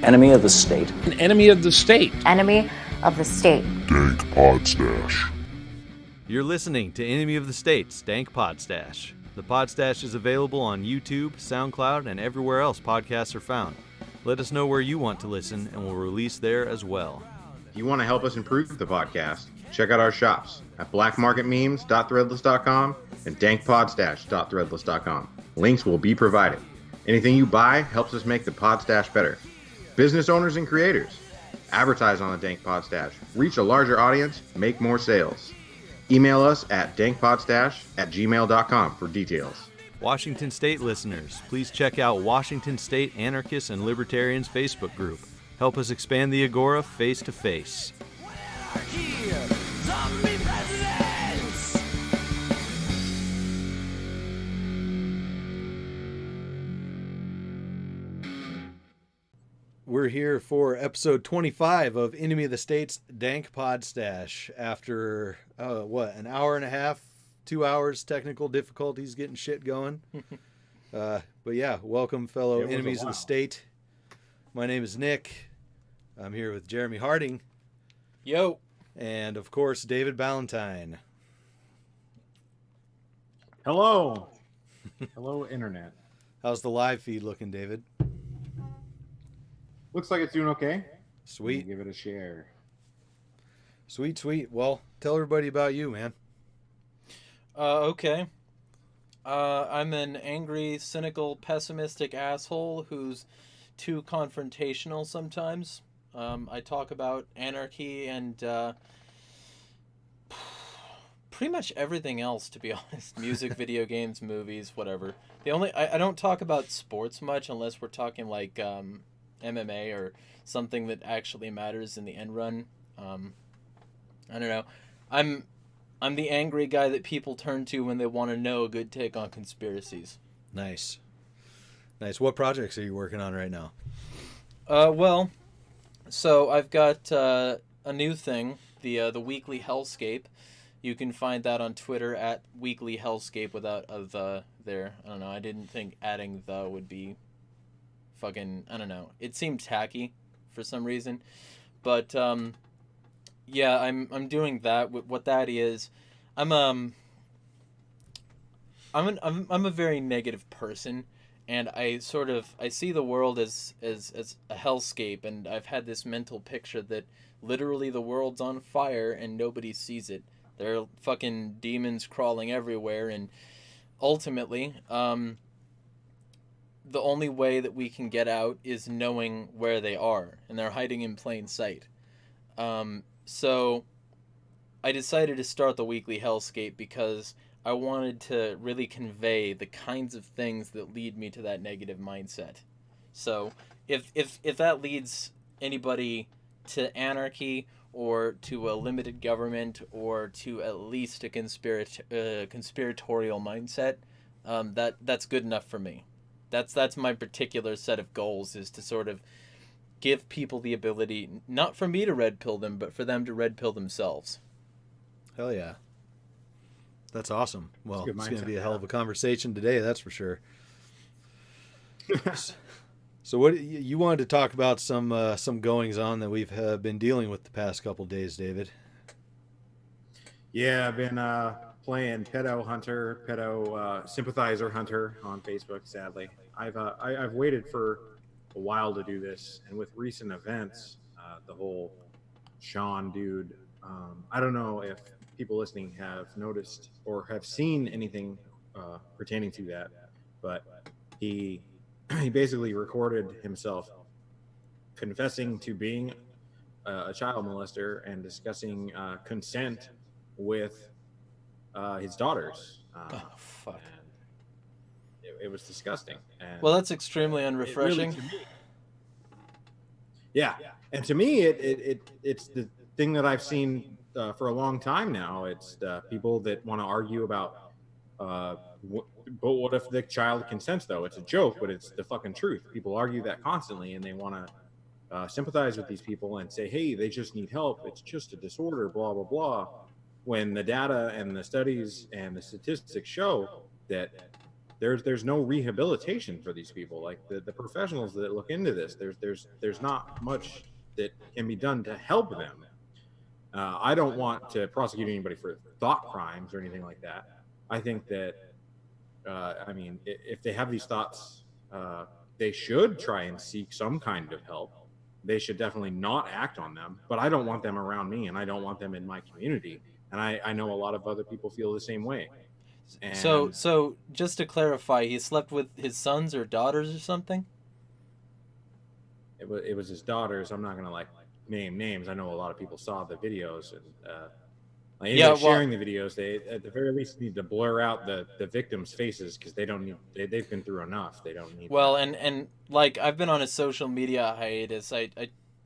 Enemy of the state. An enemy of the state. Enemy of the state. Dank Podstash. You're listening to Enemy of the State's Dank Podstash. The Podstash is available on YouTube, SoundCloud, and everywhere else podcasts are found. Let us know where you want to listen, and we'll release there as well. If you want to help us improve the podcast, check out our shops at blackmarketmemes.threadless.com and dankpodstash.threadless.com. Links will be provided. Anything you buy helps us make the Podstash better. Business owners and creators, advertise on the Dank Podstash. Reach a larger audience, make more sales. Email us at dankpodstash@gmail.com for details. Washington State listeners, please check out Washington State Anarchists and Libertarians Facebook group. Help us expand the Agora face to face. We're here for episode 25 of Enemy of the State's Dank Podstash. After, an hour and a half, 2 hours, technical difficulties, getting shit going. But yeah, welcome fellow enemies of the state. My name is Nick. I'm here with Jeremy Harding. Yo. And of course, David Ballantyne. Hello. Hello, Internet. How's the live feed looking, David? Looks like it's doing okay. Sweet. Give it a share. Sweet. Well, tell everybody about you, man. Okay. I'm an angry, cynical, pessimistic asshole who's too confrontational sometimes. I talk about anarchy and pretty much everything else, to be honest. Music, video games, movies, whatever. I don't talk about sports much unless we're talking like MMA or something that actually matters in the end run. I don't know. I'm the angry guy that people turn to when they want to know a good take on conspiracies. Nice. What projects are you working on right now? So I've got a new thing, the Weekly Hellscape. You can find that on Twitter at Weekly Hellscape without a the there. I don't know. I didn't think adding the would be fucking, I don't know. It seemed tacky for some reason. But yeah, I'm doing that. What that is, I'm a very negative person, and I see the world as a hellscape, and I've had this mental picture that literally the world's on fire and nobody sees it. There are fucking demons crawling everywhere, and ultimately, the only way that we can get out is knowing where they are, and they're hiding in plain sight. So I decided to start the Weekly Hellscape because I wanted to really convey the kinds of things that lead me to that negative mindset. So if that leads anybody to anarchy or to a limited government or to at least a conspiratorial mindset, that's good enough for me. That's my particular set of goals, is to sort of give people the ability, not for me to red pill them, but for them to red pill themselves. Hell yeah. That's awesome. Well, it's going to be a hell of a conversation today, that's for sure. So what you wanted to talk about some goings on that we've been dealing with the past couple days, David? Yeah, I've been playing pedo sympathizer hunter on Facebook. Sadly, I've waited for a while to do this, and with recent events, the whole Sean dude. I don't know if people listening have noticed or have seen anything pertaining to that, but he basically recorded himself confessing to being a child molester and discussing consent with his daughters. Oh, fuck. It was disgusting. And well, that's extremely unrefreshing. Yeah, and to me, it's the thing that I've seen for a long time now. It's people that want to argue about, but what if the child consents, though? It's a joke, but it's the fucking truth. People argue that constantly, and they want to sympathize with these people and say, hey, they just need help. It's just a disorder, blah, blah, blah. When the data and the studies and the statistics show that there's no rehabilitation for these people. Like the professionals that look into this, there's not much that can be done to help them. I don't want to prosecute anybody for thought crimes or anything like that. I think that I mean, if they have these thoughts, they should try and seek some kind of help. They should definitely not act on them, but I don't want them around me, and I don't want them in my community. And I know a lot of other people feel the same way. And So just to clarify, he slept with his sons or daughters or something? it was his daughters. I'm not gonna like name names. I know a lot of people saw the videos, and sharing the videos. They at the very least need to blur out the victims' faces, because they don't need. They've been through enough. They don't need. Well, and like I've been on a social media hiatus. I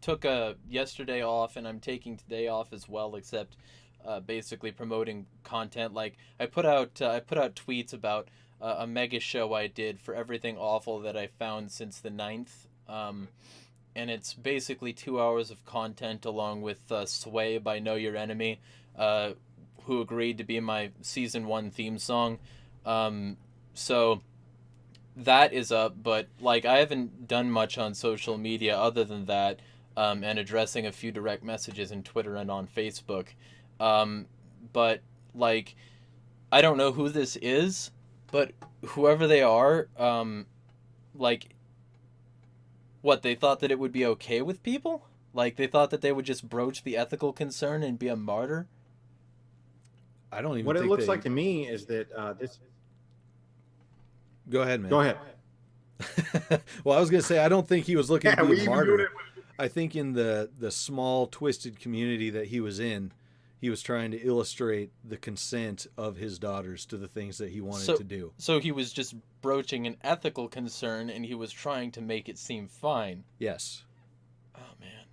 took a yesterday off, and I'm taking today off as well, except basically promoting content. Like I put out tweets about a mega show I did for everything awful that I found since the 9th. And it's basically 2 hours of content along with Sway by Know Your Enemy, who agreed to be my season 1 theme song. So that is up, but like I haven't done much on social media other than that, and addressing a few direct messages in Twitter and on Facebook. But like I don't know who this is, but whoever they are, like what, they thought that it would be okay with people? Like they thought that they would just broach the ethical concern and be a martyr? I don't even What think it looks like to me is that this. Go ahead, man. Go ahead. Well, I was going to say, I don't think he was looking to we be a even martyr. doing I think in the small, twisted community that he was in, he was trying to illustrate the consent of his daughters to the things that he wanted to do. So he was just broaching an ethical concern, and he was trying to make it seem fine. Yes. Oh, man.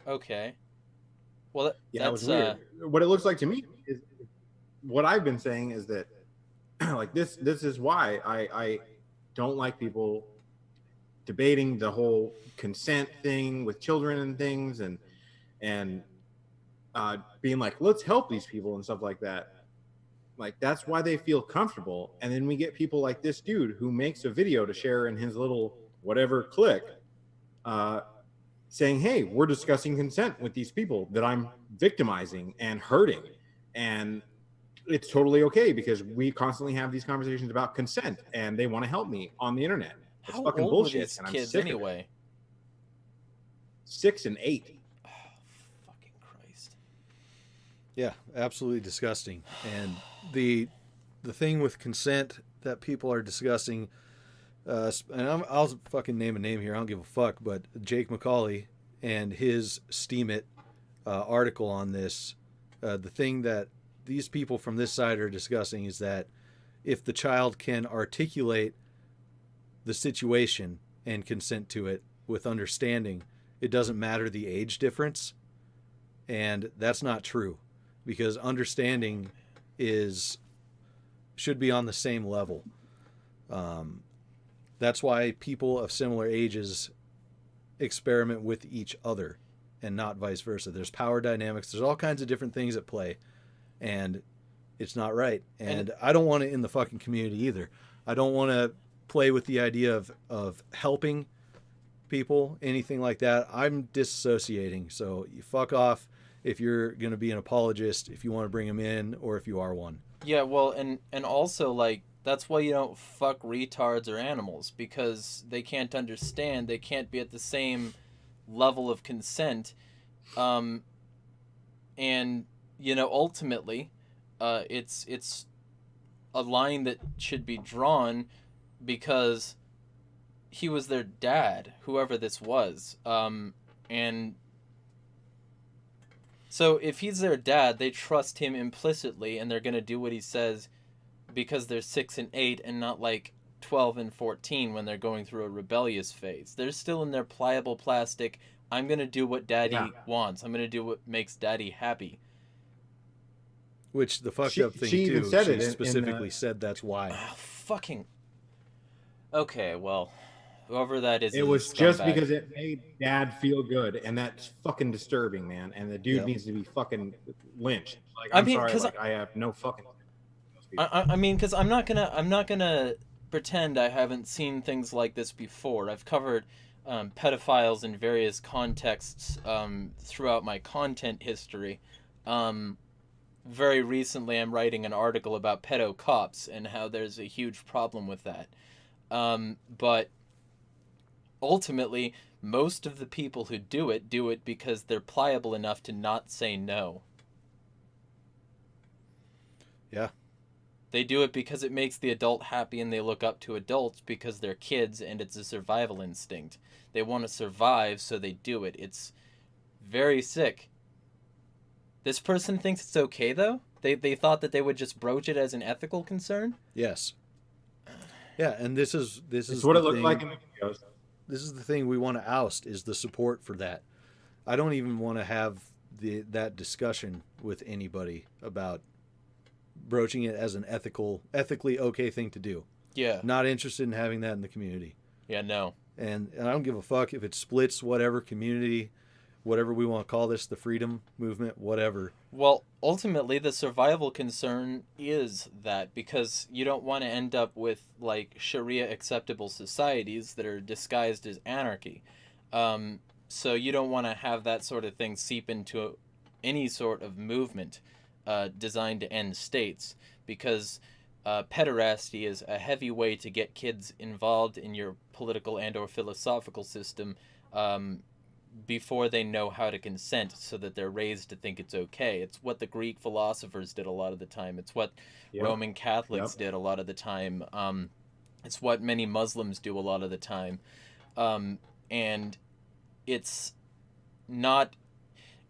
Okay. Well, That was weird. What it looks like to me is what I've been saying is that like this is why I don't like people debating the whole consent thing with children and things, and being like, let's help these people and stuff like that. Like that's why they feel comfortable. And then we get people like this dude who makes a video to share in his little whatever clique, saying, hey, we're discussing consent with these people that I'm victimizing and hurting, and it's totally okay because we constantly have these conversations about consent, and they want to help me on the internet. It's How fucking old bullshit, were these and I'm kids sick anyway? of it. 6 and 8. Oh, fucking Christ. Yeah, absolutely disgusting. And the thing with consent that people are discussing, and I'll fucking name a name here, I don't give a fuck, but Jake McCauley and his Steam It article on this, the thing that these people from this side are discussing is that if the child can articulate the situation and consent to it with understanding, it doesn't matter the age difference. And that's not true, because understanding should be on the same level. That's why people of similar ages experiment with each other and not vice versa. There's power dynamics. There's all kinds of different things at play, and it's not right. And I don't want it in the fucking community either. I don't want to play with the idea of helping people, anything like that. I'm disassociating. So you fuck off if you're going to be an apologist, if you want to bring them in, or if you are one. Yeah, well, and also, like, that's why you don't fuck retards or animals, because they can't understand. They can't be at the same level of consent. And, you know, ultimately, it's a line that should be drawn because he was their dad, whoever this was. And so if he's their dad, they trust him implicitly, and they're going to do what he says because they're 6 and 8 and not like 12 and 14 when they're going through a rebellious phase. They're still in their pliable plastic, I'm going to do what daddy wants. I'm going to do what makes daddy happy. Which the fucked up thing she too, even said she it specifically said that's why. Oh, fucking... Okay, well, whoever that is... It was just because it made dad feel good, and that's fucking disturbing, man. And the dude needs to be fucking lynched. Like, I'm sorry, like, I have no fucking... I mean, because I'm not gonna pretend I haven't seen things like this before. I've covered pedophiles in various contexts throughout my content history. Very recently, I'm writing an article about pedo cops and how there's a huge problem with that. But ultimately, most of the people who do it because they're pliable enough to not say no. Yeah. They do it because it makes the adult happy and they look up to adults because they're kids and it's a survival instinct. They want to survive, so they do it. It's very sick. This person thinks it's okay, though? They thought that they would just broach it as an ethical concern? Yes. Yeah, and this is It's what it looked like in the videos. This is the thing we want to oust, is the support for that. I don't even want to have that discussion with anybody about broaching it as an ethically okay thing to do. Yeah. Not interested in having that in the community. Yeah, no. And I don't give a fuck if it splits whatever community, whatever we want to call this, the freedom movement, whatever. Well, ultimately, the survival concern is that, because you don't want to end up with, like, Sharia-acceptable societies that are disguised as anarchy. So you don't want to have that sort of thing seep into any sort of movement designed to end states, because pederasty is a heavy way to get kids involved in your political and or philosophical system before they know how to consent, so that they're raised to think it's okay. It's what the Greek philosophers did a lot of the time. It's what Roman Catholics did a lot of the time. It's what many Muslims do a lot of the time. And it's not...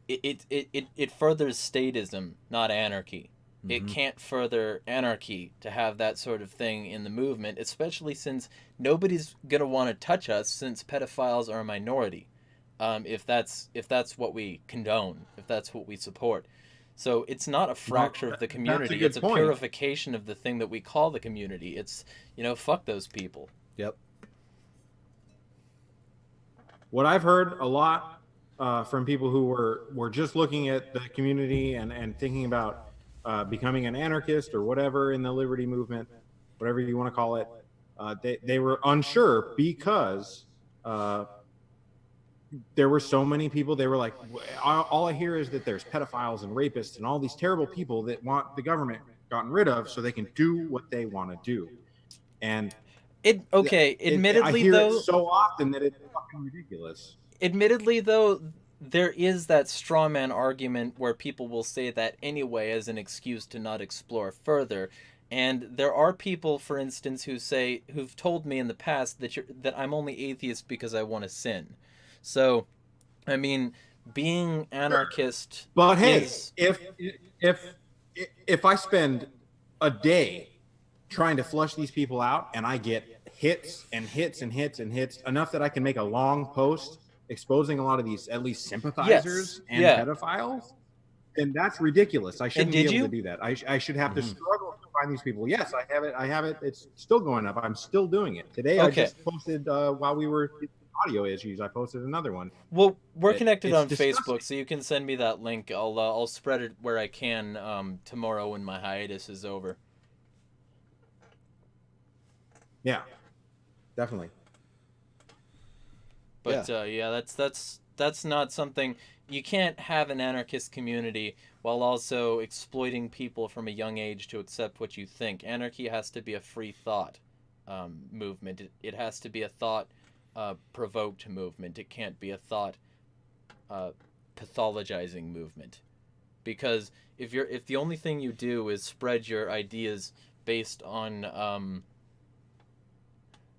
It furthers statism, not anarchy. Mm-hmm. It can't further anarchy to have that sort of thing in the movement, especially since nobody's going to want to touch us, since pedophiles are a minority. If that's what we condone, if that's what we support. So it's not a fracture of the community. It's a purification of the thing that we call the community. It's, fuck those people. Yep. What I've heard a lot from people who were just looking at the community and thinking about becoming an anarchist or whatever in the liberty movement, whatever you want to call it, they were unsure because there were so many people. They were like, all I hear is that there's pedophiles and rapists and all these terrible people that want the government gotten rid of so they can do what they want to do. And admittedly, I hear though, it so often that it's fucking ridiculous. Admittedly, though, there is that straw man argument where people will say that anyway as an excuse to not explore further. And there are people, for instance, who've told me in the past that I'm only atheist because I want to sin. So, I mean, being anarchist. But hey, if I spend a day trying to flush these people out and I get hits and hits and hits and hits enough that I can make a long post exposing a lot of these at least sympathizers and pedophiles, then that's ridiculous. I shouldn't be able to do that. I should have to struggle to find these people. Yes, I have it. It's still going up. I'm still doing it. Today I just posted while we were audio issues. I posted another one. Well, we're connected on Facebook, so you can send me that link. I'll spread it where I can tomorrow when my hiatus is over. Yeah, definitely. But that's not something. You can't have an anarchist community while also exploiting people from a young age to accept what you think. Anarchy has to be a free thought movement. It has to be a thought provoked movement. It can't be a thought pathologizing movement. Because if the only thing you do is spread your ideas based on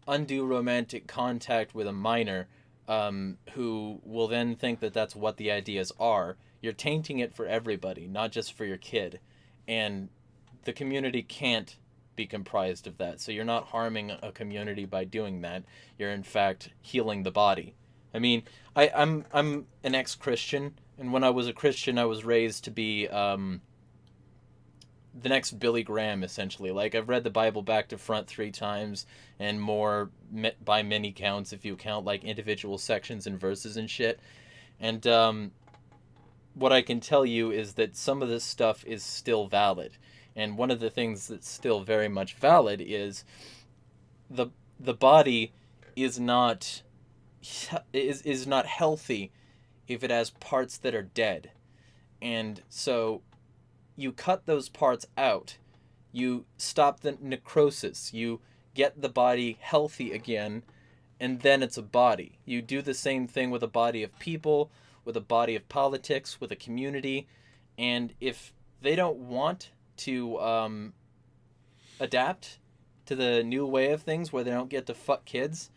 undue romantic contact with a minor, who will then think that that's what the ideas are, you're tainting it for everybody, not just for your kid. And the community can't be comprised of that. So you're not harming a community by doing that. You're in fact healing the body. I mean, I'm an ex-Christian, and when I was a Christian, I was raised to be the next Billy Graham, essentially. Like, I've read the Bible back to front 3 times and more by many counts, if you count like individual sections and verses and shit. And what I can tell you is that some of this stuff is still valid. And one of the things that's still very much valid is the body is not healthy if it has parts that are dead. And so you cut those parts out, you stop the necrosis, you get the body healthy again, and then it's a body. You do the same thing with a body of people, with a body of politics, with a community, and if they don't want to adapt to the new way of things where they don't get to fuck kids,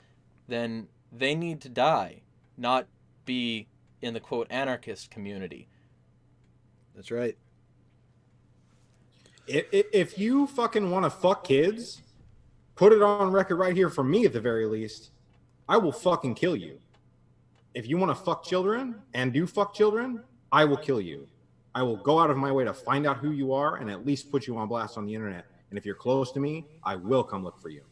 then they need to die, not be in the quote anarchist community. That's right. If you fucking want to fuck kids, put it on record right here from me at the very least. I will fucking kill you. If you want to fuck children and do fuck children, I will kill you. I will go out of my way to find out who you are and at least put you on blast on the internet. And if you're close to me, I will come look for you.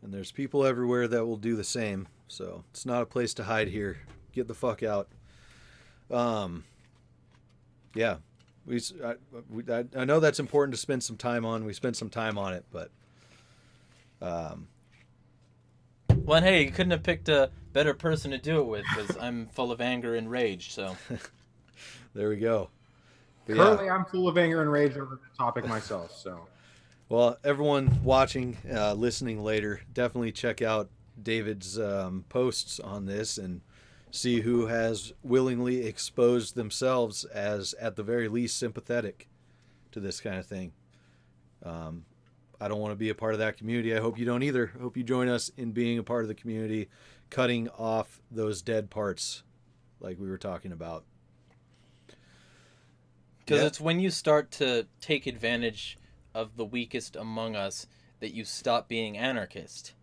And there's people everywhere that will do the same. So it's not a place to hide here. Get the fuck out. Yeah. I know that's important to spend some time on. We spent some time on it, but well, hey, you couldn't have picked a better person to do it with, because I'm full of anger and rage, so. There we go. But currently, yeah. I'm full of anger and rage over the topic myself, so. Well, everyone watching, listening later, definitely check out David's posts on this and see who has willingly exposed themselves as, at the very least, sympathetic to this kind of thing. I don't want to be a part of that community. I hope you don't either. I hope you join us in being a part of the community, cutting off those dead parts like we were talking about. Because it's when you start to take advantage of the weakest among us that you stop being anarchist.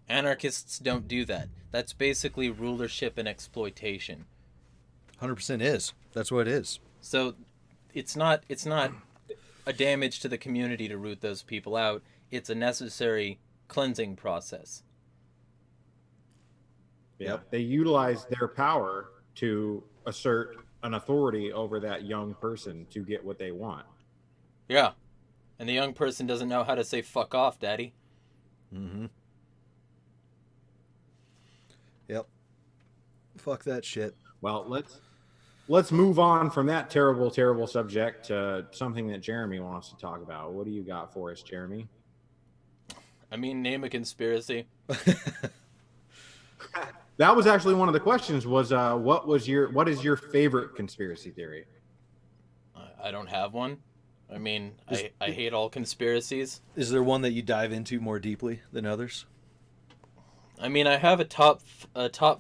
Anarchists don't do that. That's basically rulership and exploitation. 100% is. That's what it is. So it's not a damage to the community to root those people out. It's a necessary cleansing process. Yeah, they utilize their power to assert an authority over that young person to get what they want. Yeah. And the young person doesn't know how to say fuck off, daddy. Mm-hmm. Yep. Fuck that shit. Well, let's move on from that terrible subject to something that Jeremy wants to talk about. What do you got for us, Jeremy? I mean, name a conspiracy. That was actually one of the questions. Was what is your favorite conspiracy theory? I don't have one. I mean, I hate all conspiracies. Is there one that you dive into more deeply than others? I mean, I have a top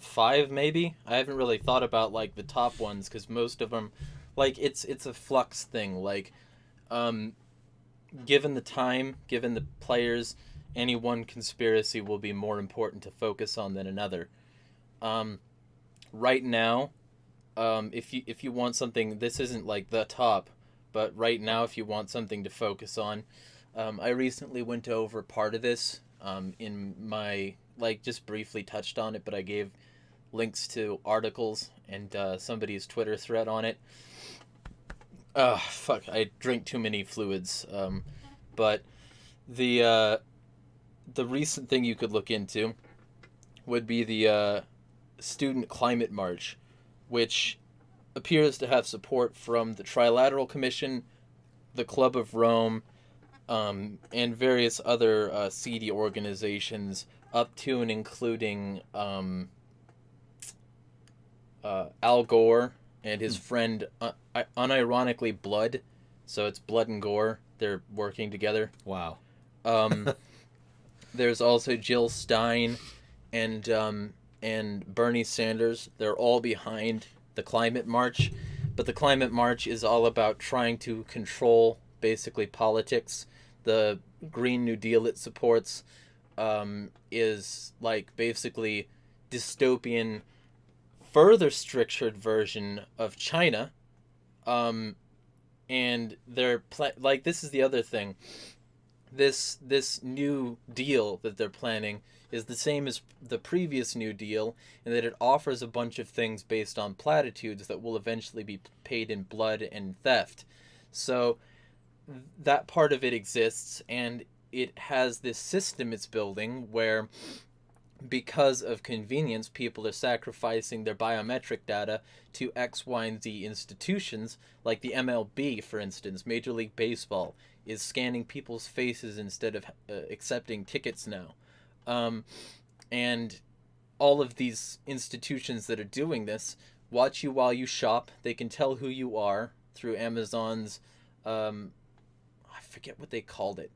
5 maybe. I haven't really thought about like the top ones because most of them, like it's a flux thing. Like, given the time, given the players, any one conspiracy will be more important to focus on than another. Right now, if you want something, this isn't like the top, but right now, if you want something to focus on, I recently went over part of this in my, like, just briefly touched on it, but I gave links to articles and somebody's Twitter thread on it. Fuck, I drink too many fluids. But the recent thing you could look into would be the Student Climate March, which appears to have support from the Trilateral Commission, the Club of Rome, and various other seedy organizations, up to and including Al Gore and his friend, unironically Blood, so it's Blood and Gore. They're working together. Wow. There's also Jill Stein and Bernie Sanders. They're all behind the Climate March, but the Climate March is all about trying to control basically politics. The Green New Deal it supports is like basically dystopian, further structured version of China, and they're like, this is the other thing. This New Deal that they're planning is the same as the previous New Deal in that it offers a bunch of things based on platitudes that will eventually be paid in blood and theft. So that part of it exists, and it has this system it's building where, because of convenience, people are sacrificing their biometric data to X, Y, and Z institutions, like the MLB, for instance. Major League Baseball is scanning people's faces instead of accepting tickets now. And all of these institutions that are doing this watch you while you shop. They can tell who you are through Amazon's, I forget what they called it,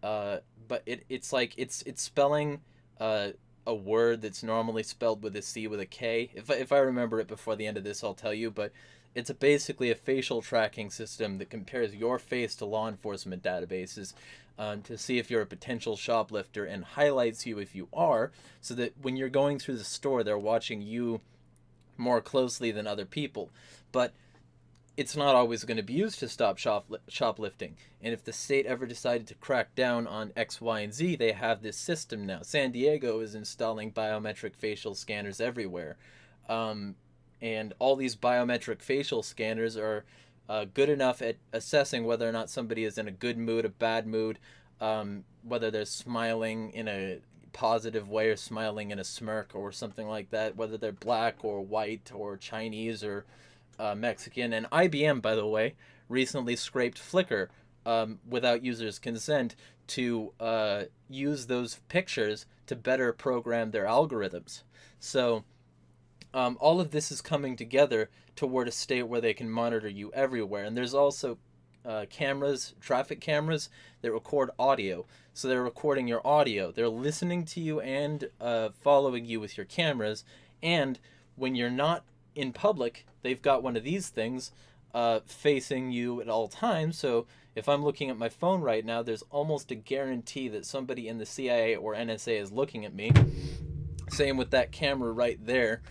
but it's like it's spelling a word that's normally spelled with a C with a K. If I remember it before the end of this, I'll tell you. But it's basically a facial tracking system that compares your face to law enforcement databases to see if you're a potential shoplifter, and highlights you if you are, so that when you're going through the store, they're watching you more closely than other people. But it's not always going to be used to stop shoplifting. And if the state ever decided to crack down on X, Y, and Z, they have this system now. San Diego is installing biometric facial scanners everywhere. And all these biometric facial scanners are good enough at assessing whether or not somebody is in a good mood, a bad mood, whether they're smiling in a positive way or smiling in a smirk or something like that, whether they're black or white or Chinese or Mexican. And IBM, by the way, recently scraped Flickr without users' consent to use those pictures to better program their algorithms. So all of this is coming together toward a state where they can monitor you everywhere. And there's also cameras, traffic cameras, that record audio. So they're recording your audio. They're listening to you and following you with your cameras. And when you're not in public, they've got one of these things facing you at all times. So if I'm looking at my phone right now, there's almost a guarantee that somebody in the CIA or NSA is looking at me. Same with that camera right there.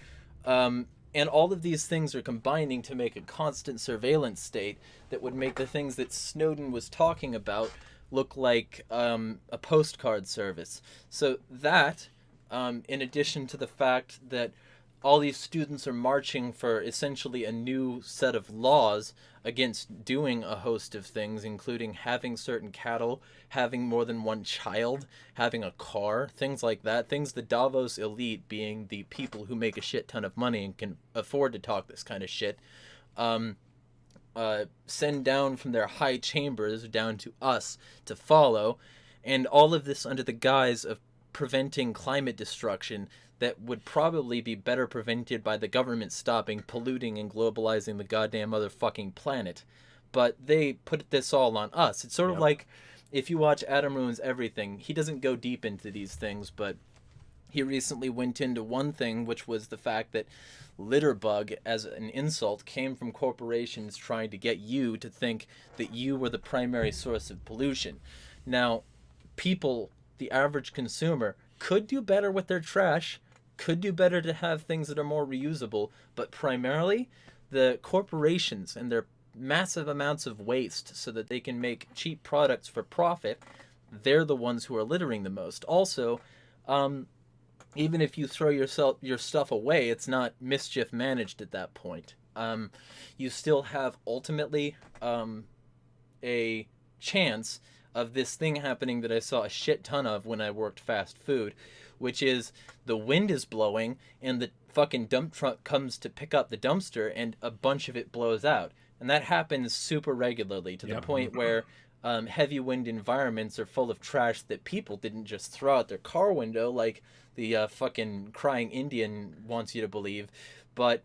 And all of these things are combining to make a constant surveillance state that would make the things that Snowden was talking about look like a postcard service. So that, in addition to the fact that all these students are marching for essentially a new set of laws against doing a host of things, including having certain cattle, having more than one child, having a car, things like that. Things the Davos elite, being the people who make a shit ton of money and can afford to talk this kind of shit, send down from their high chambers down to us to follow. And all of this under the guise of preventing climate destruction that would probably be better prevented by the government stopping polluting and globalizing the goddamn motherfucking planet. But they put this all on us. It's sort of like, if you watch Adam Ruins Everything, he doesn't go deep into these things, but he recently went into one thing, which was the fact that litterbug as an insult came from corporations trying to get you to think that you were the primary source of pollution. Now, people, the average consumer, could do better with their trash, could do better to have things that are more reusable, but primarily the corporations and their massive amounts of waste so that they can make cheap products for profit, they're the ones who are littering the most. Also, even if you throw your stuff away, it's not mischief managed at that point. You still have ultimately a chance of this thing happening that I saw a shit ton of when I worked fast food, which is the wind is blowing and the fucking dump truck comes to pick up the dumpster and a bunch of it blows out. And that happens super regularly to the point where heavy wind environments are full of trash that people didn't just throw out their car window like the fucking crying Indian wants you to believe, but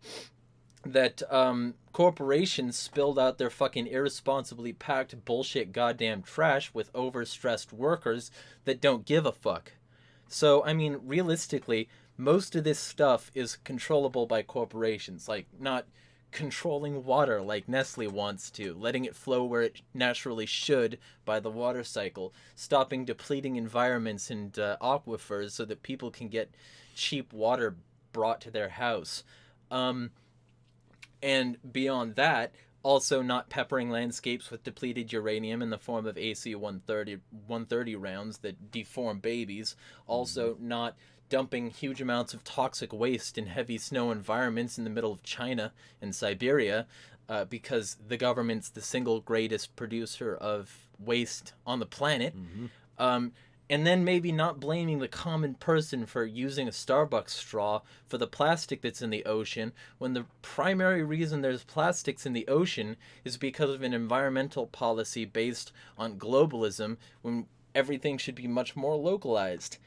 that corporations spilled out their fucking irresponsibly packed bullshit goddamn trash with overstressed workers that don't give a fuck. So, I mean, realistically, most of this stuff is controllable by corporations, like not controlling water like Nestle wants to, letting it flow where it naturally should by the water cycle, stopping depleting environments and aquifers so that people can get cheap water brought to their house. And beyond that, also not peppering landscapes with depleted uranium in the form of AC-130 rounds that deform babies. Also not dumping huge amounts of toxic waste in heavy snow environments in the middle of China and Siberia. because the government's the single greatest producer of waste on the planet. And then maybe not blaming the common person for using a Starbucks straw for the plastic that's in the ocean, when the primary reason there's plastics in the ocean is because of an environmental policy based on globalism, when everything should be much more localized.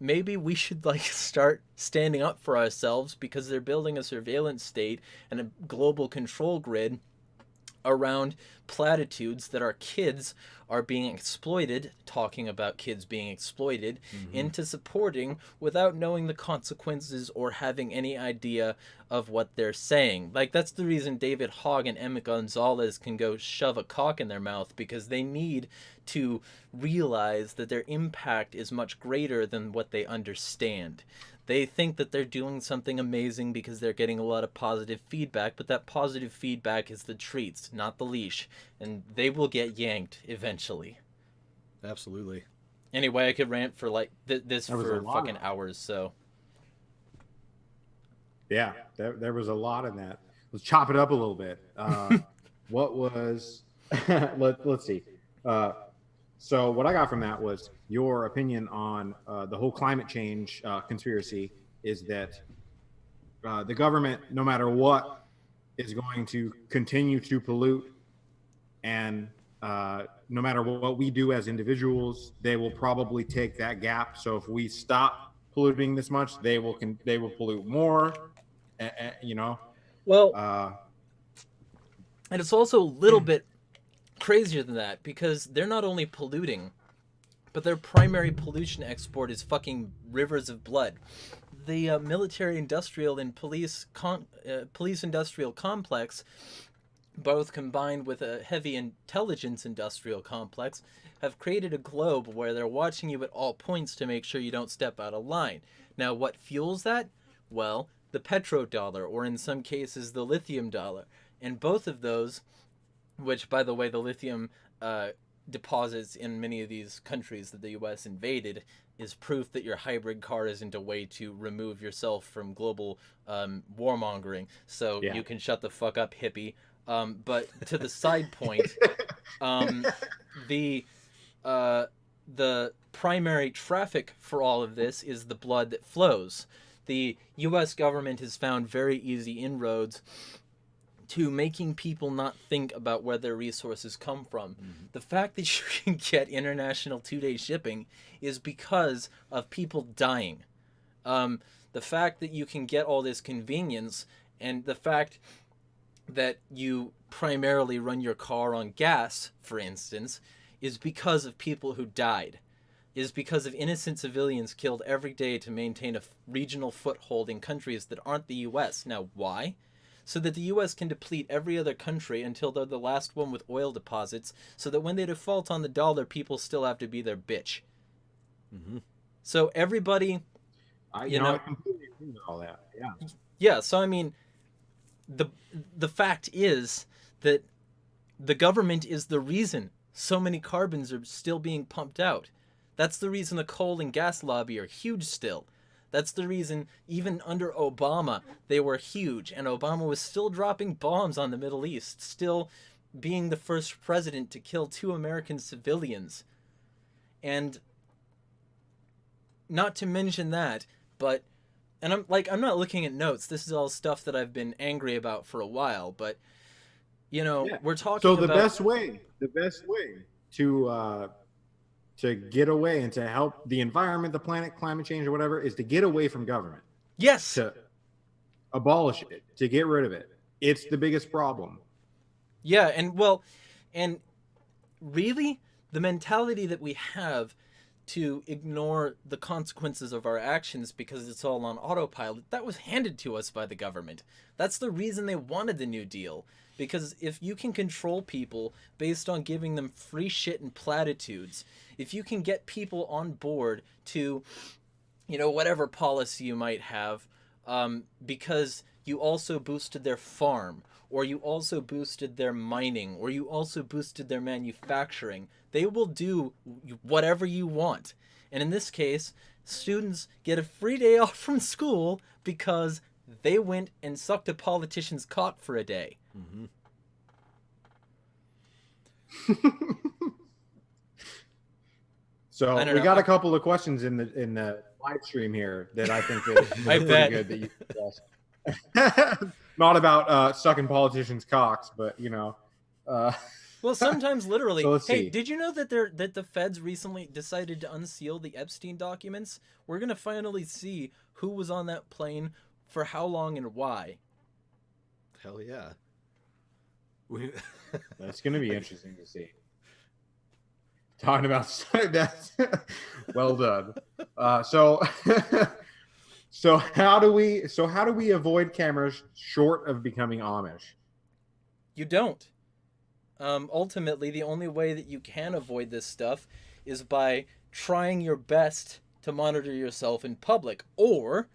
Maybe we should start standing up for ourselves, because they're building a surveillance state and a global control grid around platitudes that our kids are being exploited, talking about kids being exploited, into supporting without knowing the consequences or having any idea of what they're saying. That's the reason David Hogg and Emma Gonzalez can go shove a cock in their mouth, because they need to realize that their impact is much greater than what they understand. They think that they're doing something amazing because they're getting a lot of positive feedback, but that positive feedback is the treats, not the leash, and they will get yanked eventually. Absolutely. Anyway, I could rant for this for fucking of... hours, so. Yeah, there was a lot in that. Let's chop it up a little bit. What was... let's see. So what I got from that was your opinion on the whole climate change conspiracy is that the government, no matter what, is going to continue to pollute, and no matter what we do as individuals, they will probably take that gap. So if we stop polluting this much, they will pollute more. Well, and it's also a little bit crazier than that, because they're not only polluting, but their primary pollution export is fucking rivers of blood. The military-industrial and police-industrial complex, both combined with a heavy intelligence industrial complex, have created a globe where they're watching you at all points to make sure you don't step out of line. Now, what fuels that? Well, the petrodollar, or in some cases, the lithium dollar. And both of those, which, by the way, the lithium deposits in many of these countries that the U.S. invaded, is proof that your hybrid car isn't a way to remove yourself from global warmongering. So you can shut the fuck up, hippie. But to the side point, the primary traffic for all of this is the blood that flows. The U.S. government has found very easy inroads to making people not think about where their resources come from. The fact that you can get international 2-day shipping is because of people dying. The fact that you can get all this convenience, and the fact that you primarily run your car on gas, for instance, is because of people who died. Is because of innocent civilians killed every day to maintain a regional foothold in countries that aren't the U.S. Now, why? So that the U.S. can deplete every other country until they're the last one with oil deposits, so that when they default on the dollar, people still have to be their bitch. So everybody, I completely agree with all that. Yeah. Yeah. So I mean, the fact is that the government is the reason so many carbons are still being pumped out. That's the reason the coal and gas lobby are huge still. That's the reason, even under Obama, they were huge, and Obama was still dropping bombs on the Middle East, still being the first president to kill 2 American civilians. And not to mention that, but, and I'm not looking at notes, this is all stuff that I've been angry about for a while, but, we're talking about... So the best way to get away and to help the environment, the planet, climate change, or whatever, is to get away from government. Yes. To abolish it, to get rid of it. It's the biggest problem. Yeah, and really, the mentality that we have to ignore the consequences of our actions because it's all on autopilot, that was handed to us by the government. That's the reason they wanted the New Deal. Because if you can control people based on giving them free shit and platitudes, if you can get people on board to, whatever policy you might have, because you also boosted their farm, or you also boosted their mining, or you also boosted their manufacturing, they will do whatever you want. And in this case, students get a free day off from school because They went and sucked a politician's cock for a day. Mm-hmm. So I don't we know. got a couple of questions in the live stream here that I think that is I pretty bet. good that you can ask. Not about sucking politicians' cocks, but Well, sometimes literally. So let's Hey, see. did you know that the feds recently decided to unseal the Epstein documents? We're gonna finally see who was on that plane, for how long, and why. Hell yeah. That's going to be interesting to see. Talking about that. Well done. So how do we avoid cameras short of becoming Amish? You don't. Ultimately, the only way that you can avoid this stuff is by trying your best to monitor yourself in public, or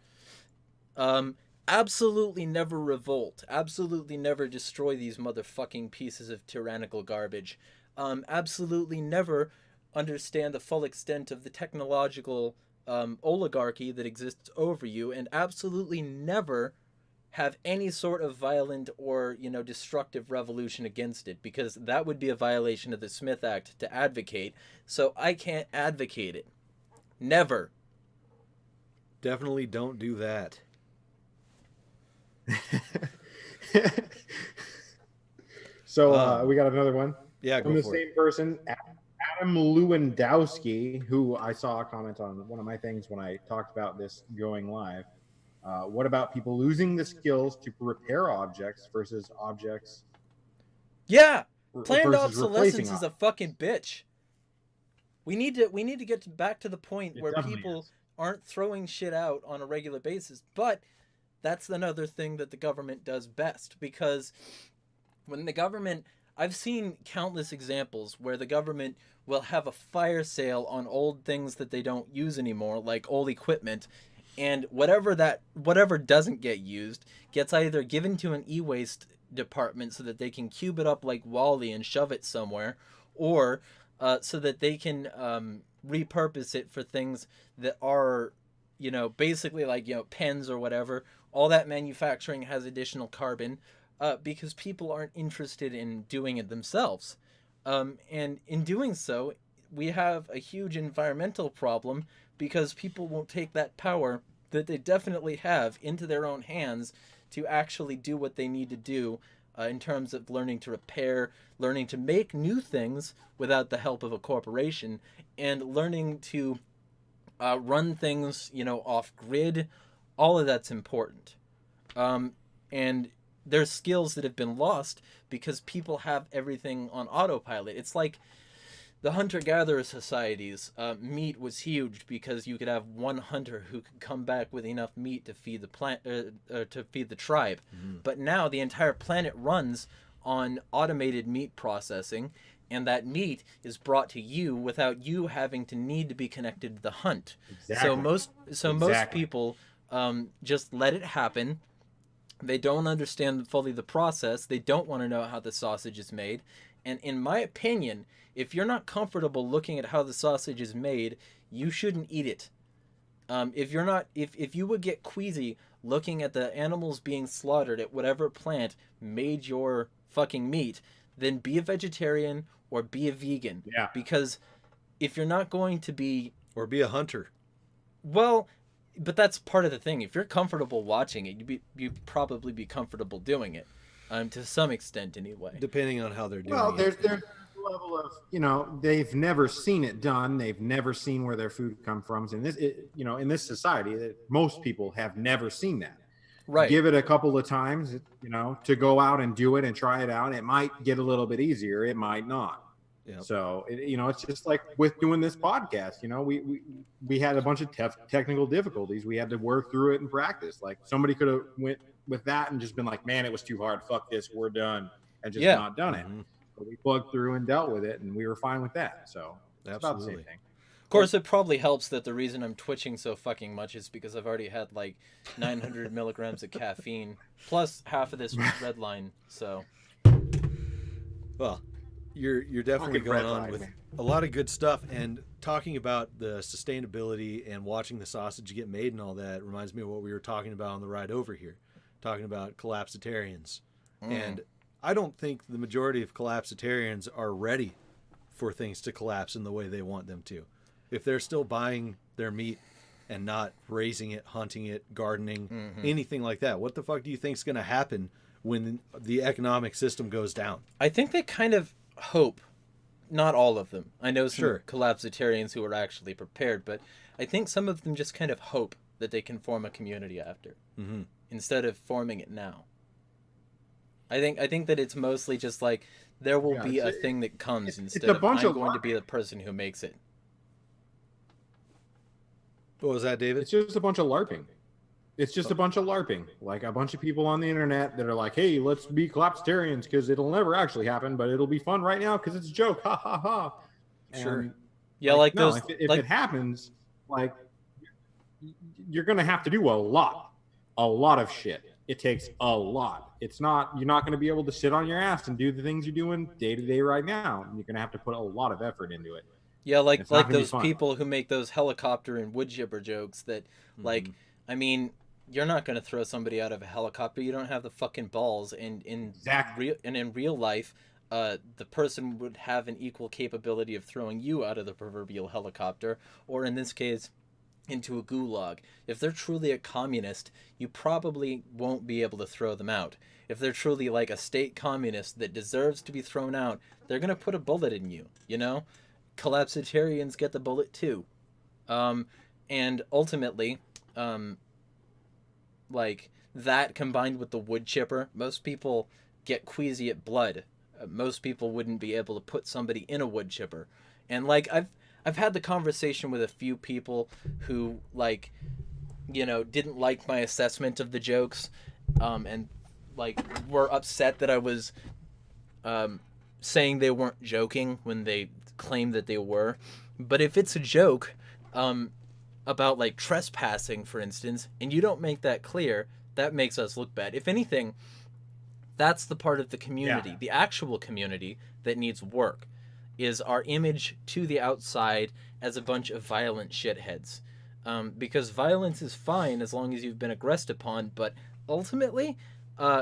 absolutely never revolt, absolutely never destroy these motherfucking pieces of tyrannical garbage, absolutely never understand the full extent of the technological oligarchy that exists over you, and absolutely never have any sort of violent or, destructive revolution against it, because that would be a violation of the Smith Act to advocate, so I can't advocate it. Never. Definitely don't do that. So we got another one. Yeah, From go the for it. same person, Adam Lewandowski, who I saw a comment on one of my things when I talked about this going live. What about people losing the skills to repair objects versus objects? Yeah, planned versus replacing obsolescence is a fucking bitch. We need to get back to the point It where definitely people is. aren't throwing shit out on a regular basis. But that's another thing that the government does best, because when the government, I've seen countless examples where the government will have a fire sale on old things that they don't use anymore, like old equipment, and whatever doesn't get used gets either given to an e-waste department so that they can cube it up like Wall-E and shove it somewhere, or so that they can repurpose it for things that are, basically like, pens or whatever. All that manufacturing has additional carbon because people aren't interested in doing it themselves. And in doing so, we have a huge environmental problem because people won't take that power that they definitely have into their own hands to actually do what they need to do in terms of learning to repair, learning to make new things without the help of a corporation, and learning to run things, off grid. All of that's important. And there's skills that have been lost because people have everything on autopilot. It's like the hunter-gatherer societies. Meat was huge because you could have one hunter who could come back with enough meat to feed the tribe. Mm-hmm. But now the entire planet runs on automated meat processing, and that meat is brought to you without you having to need to be connected to the hunt. Exactly. Most people just let it happen. They don't understand fully the process. They don't want to know how the sausage is made. And in my opinion, if you're not comfortable looking at how the sausage is made, you shouldn't eat it. If you would get queasy looking at the animals being slaughtered at whatever plant made your fucking meat, then be a vegetarian or be a vegan. Yeah. Because if you're not going to be... Or be a hunter. Well... But that's part of the thing. If you're comfortable watching it, you'd probably be comfortable doing it, to some extent anyway. Depending on how they're doing Well, it. there's a level of they've never seen it done. They've never seen where their food come from. And in this society, that most people have never seen that. Right. Give it a couple of times, to go out and do it and try it out. It might get a little bit easier. It might not. Yep. So it's just like with doing this podcast. We had a bunch of technical difficulties. We had to work through it and practice. Like somebody could have went with that and just been like, "Man, it was too hard. Fuck this. We're done," and just not done it. Mm-hmm. But we plugged through and dealt with it, and we were fine with that. So it's about the Absolutely. same thing. Of course, it probably helps that the reason I'm twitching so fucking much is because I've already had like 900 milligrams of caffeine plus half of this red line. So, Well, You're definitely Fucking going red on line, with man. a lot of good stuff, and talking about the sustainability and watching the sausage get made and all that reminds me of what we were talking about on the ride over here, talking about collapsitarians. And I don't think the majority of collapsitarians are ready for things to collapse in the way they want them to. If they're still buying their meat and not raising it, hunting it, gardening, anything like that, what the fuck do you think is going to happen when the economic system goes down? I think they kind of hope, not all of them. I know some Sure. collapsitarians who are actually prepared, but I think some of them just kind of hope that they can form a community after, instead of forming it now. I think that it's mostly just like there will be a thing that comes instead a of bunch I'm of going to be the person who makes it. What was that, David? It's just a bunch of LARPing. It's just a bunch of LARPing. Like a bunch of people on the internet that are like, hey, let's be collapsitarians because it'll never actually happen, but it'll be fun right now because it's a joke. Ha ha ha. Sure. And, Yeah, like no, those. if it happens, like you're gonna have to do a lot of shit. It takes a lot. It's not, you're not gonna be able to sit on your ass and do the things you're doing day to day right now. You're gonna have to put a lot of effort into it. Yeah, like It's not gonna be those fun. people who make those helicopter and wood chipper jokes that, like, I mean, you're not going to throw somebody out of a helicopter. You don't have the fucking balls. And in real life, the person would have an equal capability of throwing you out of the proverbial helicopter, or in this case, into a gulag. If they're truly a communist, you probably won't be able to throw them out. If they're truly like a state communist that deserves to be thrown out, they're going to put a bullet in you, you know? Collapsitarians get the bullet too. And ultimately, like that combined with the wood chipper, most people get queasy at blood. Most people wouldn't be able to put somebody in a wood chipper. And like I've had the conversation with a few people who, like, you know, didn't like my assessment of the jokes, and like were upset that I was saying they weren't joking when they claimed that they were. But if it's a joke about like trespassing, for instance, and you don't make that clear, that makes us look bad. If anything, that's the part of the community, the actual community, that needs work, is our image to the outside as a bunch of violent shitheads. Because violence is fine as long as you've been aggressed upon, but ultimately,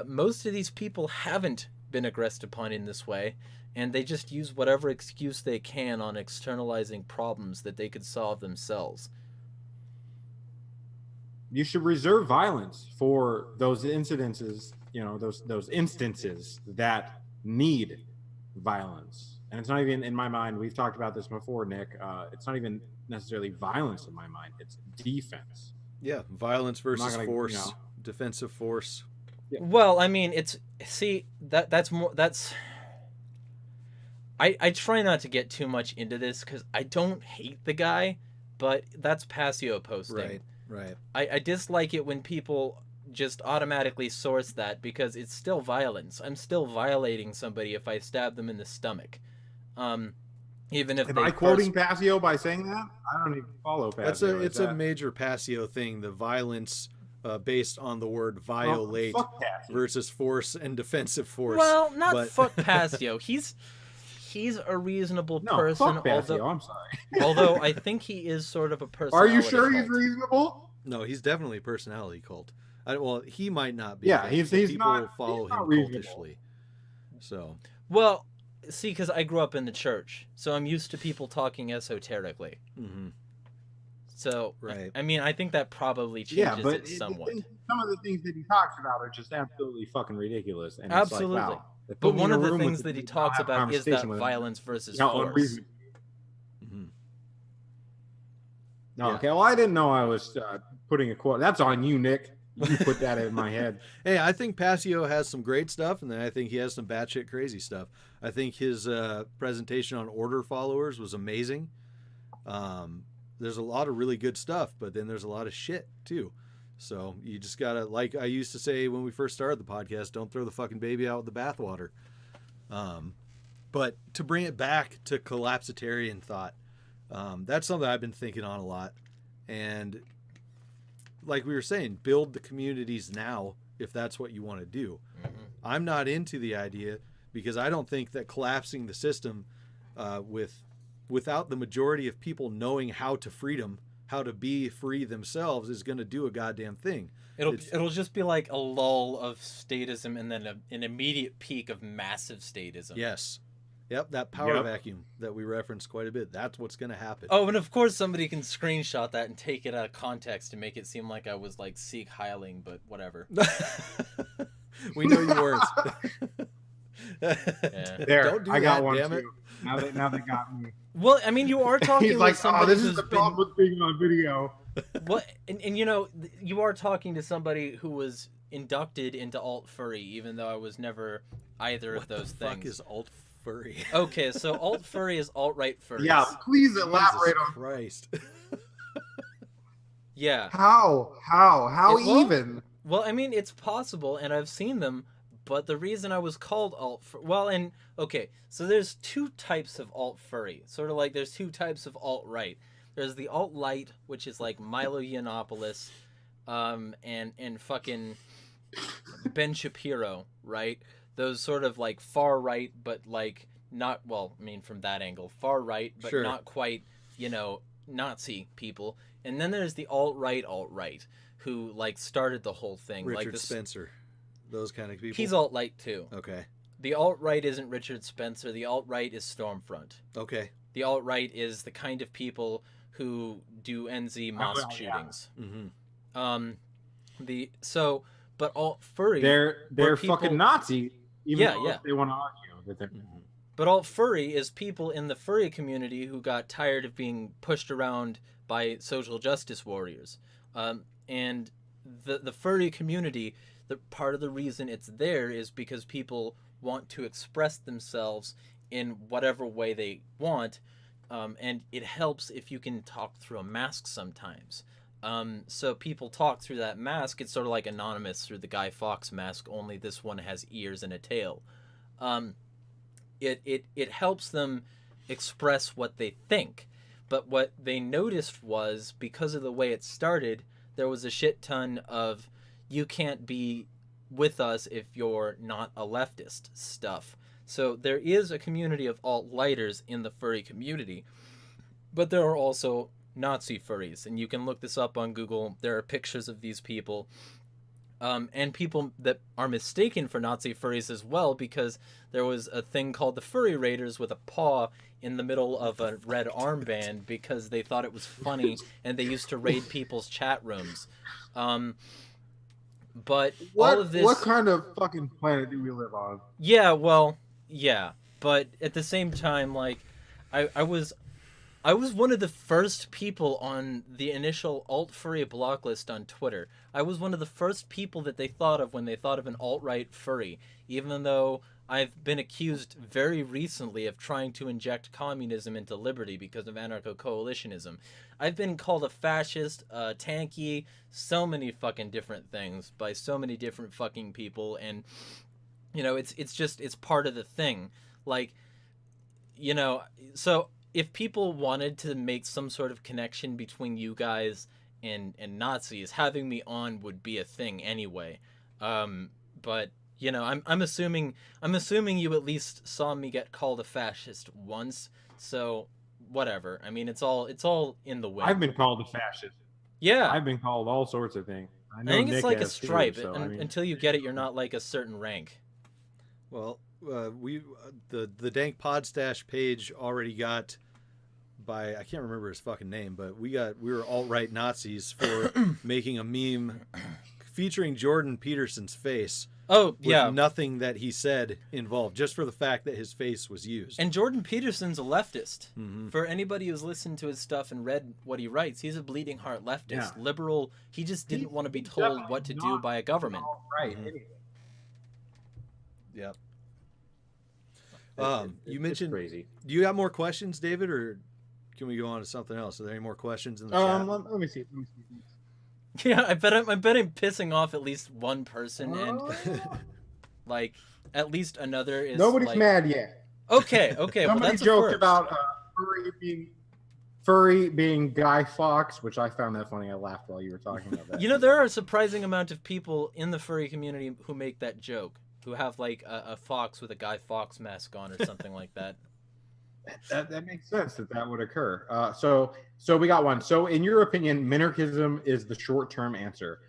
most of these people haven't been aggressed upon in this way, and they just use whatever excuse they can on externalizing problems that they could solve themselves. You should reserve violence for those incidences, you know, those instances that need violence. And it's not even, in my mind, we've talked about this before, Nick, it's not even necessarily violence in my mind, it's defense. Yeah, violence versus gonna, force, you know. defensive force. Yeah. Well, I mean, I try not to get too much into this because I don't hate the guy, but that's Passio posting. Right. I dislike it when people just automatically source that because it's still violence. I'm still violating somebody if I stab them in the stomach. Even if Am they I quoting Passio by saying that? I don't even follow Passio. It's a major Passio thing, the violence based on the word violate versus force and defensive force. Well, not fuck Passio. He's a reasonable person. Fuck Passio, I'm sorry. Although I think he is sort of a Are personality you sure cult. he's reasonable? No, he's definitely a personality cult. Well, he might not be. Yeah, but he's people not- follow he's not him reasonable. cultishly. So Well, see, because I grew up in the church, so I'm used to people talking esoterically. So, Right. I mean, I think that probably changes but it somewhat. some of the things that he talks about are just absolutely fucking ridiculous. And Absolutely. It's like, wow. They But put me one in a of the room with things the that he dude, talks have a about is that conversation with him. violence versus No, force. unreasonable. No, Yeah. okay. Well, I didn't know I was putting a quote. That's on you, Nick. You put that in my head. Hey, I think Passio has some great stuff, and then I think he has some batshit crazy stuff. I think his presentation on order followers was amazing. There's a lot of really good stuff, but then there's a lot of shit too. So you just gotta, like I used to say when we first started the podcast, don't throw the fucking baby out with the bathwater. But to bring it back to collapsitarian thought, that's something I've been thinking on a lot. And like we were saying, build the communities now if that's what you want to do. I'm not into the idea because I don't think that collapsing the system without the majority of people knowing how to be free themselves is going to do a goddamn thing. It'll just be like a lull of statism and then an immediate peak of massive statism. Yes. Yep, that power vacuum that we referenced quite a bit. That's what's going to happen. Oh, and of course somebody can screenshot that and take it out of context to make it seem like I was like Sikh Heiling, but whatever. We know you weren't. Yeah. There, Don't do I got that, one damn too. it. Now they got me. Well, I mean, you are talking He's with like, somebody oh, this is who's the been... problem with being on video. What? And you know, you are talking to somebody who was inducted into alt furry, even though I was never either of those What the fuck things. is alt furry? Okay, so alt furry is alt right furries. Yeah, please elaborate Jesus on Christ. Yeah. how Well, even. Well, I mean, it's possible, and I've seen them, but the reason I was called okay, so there's two types of alt furry. Sort of like there's two types of alt right. There's the alt light, which is like Milo Yiannopoulos, and fucking Ben Shapiro, right? Those sort of like far right, but like not, well, I mean, from that angle, far right, but Sure. not quite, you know, Nazi people. And then there's the alt-right, who like started the whole thing. Richard like this, Spencer. Those kind of people. he's alt-right too. Okay. The alt-right isn't Richard Spencer. The alt-right is Stormfront. Okay. The alt-right is the kind of people who do NZ mosque shootings. Mm-hmm. But alt furry, They're people- fucking Nazi. Even Yeah, though yeah. they want to argue that they're. But alt furry is people in the furry community who got tired of being pushed around by social justice warriors. And the furry community, the part of the reason it's there is because people want to express themselves in whatever way they want. And it helps if you can talk through a mask sometimes. So people talk through that mask. It's sort of like Anonymous through the Guy Fawkes mask, only this one has ears and a tail. It helps them express what they think. But what they noticed was, because of the way it started, there was a shit ton of, you can't be with us if you're not a leftist stuff. So there is a community of alt-lighters in the furry community, but there are also Nazi furries, and you can look this up on Google. There are pictures of these people, and people that are mistaken for Nazi furries as well, because there was a thing called the Furry Raiders with a paw in the middle of a red armband because they thought it was funny, and they used to raid people's chat rooms. But all of this... What kind of fucking planet do we live on? Yeah, well, yeah, but at the same time, like, I was one of the first people on the initial alt-furry block list on Twitter. I was one of the first people that they thought of when they thought of an alt-right furry, even though I've been accused very recently of trying to inject communism into liberty because of anarcho-coalitionism. I've been called a fascist, tanky, so many fucking different things by so many different fucking people, and, you know, it's part of the thing. Like, you know, so if people wanted to make some sort of connection between you guys and Nazis, having me on would be a thing anyway. But you know, I'm assuming you at least saw me get called a fascist once, so whatever. I mean, it's all in the wind. I've been called a fascist. Yeah. I've been called all sorts of things. I think it's Nick like a has too, stripe. so, I mean, Until you get it, you're not like a certain rank. Well, the Dank Podstash page already got, by, I can't remember his fucking name, but we were alt-right Nazis for making a meme featuring Jordan Peterson's face. Oh, with yeah. nothing that he said involved, just for the fact that his face was used. And Jordan Peterson's a leftist. Mm-hmm. For anybody who's listened to his stuff and read what he writes, he's a bleeding heart leftist, liberal. He just didn't want to be told what to do by a government. Right. Mm-hmm. Yep. You It's mentioned crazy. Do you have more questions, David, or can we go on to something else? Are there any more questions in the chat? Let me see. Yeah, I bet I'm pissing off at least one person, and like at least another is. Nobody's like... mad yet. Okay. Well, Somebody that's a joked first. about furry being Guy Fawkes, which I found that funny. I laughed while you were talking about that. You know, there are a surprising amount of people in the furry community who make that joke. who have like a fox with a Guy Fawkes mask on or something like that. That makes sense that would occur. So we got one. So in your opinion, minarchism is the short-term answer.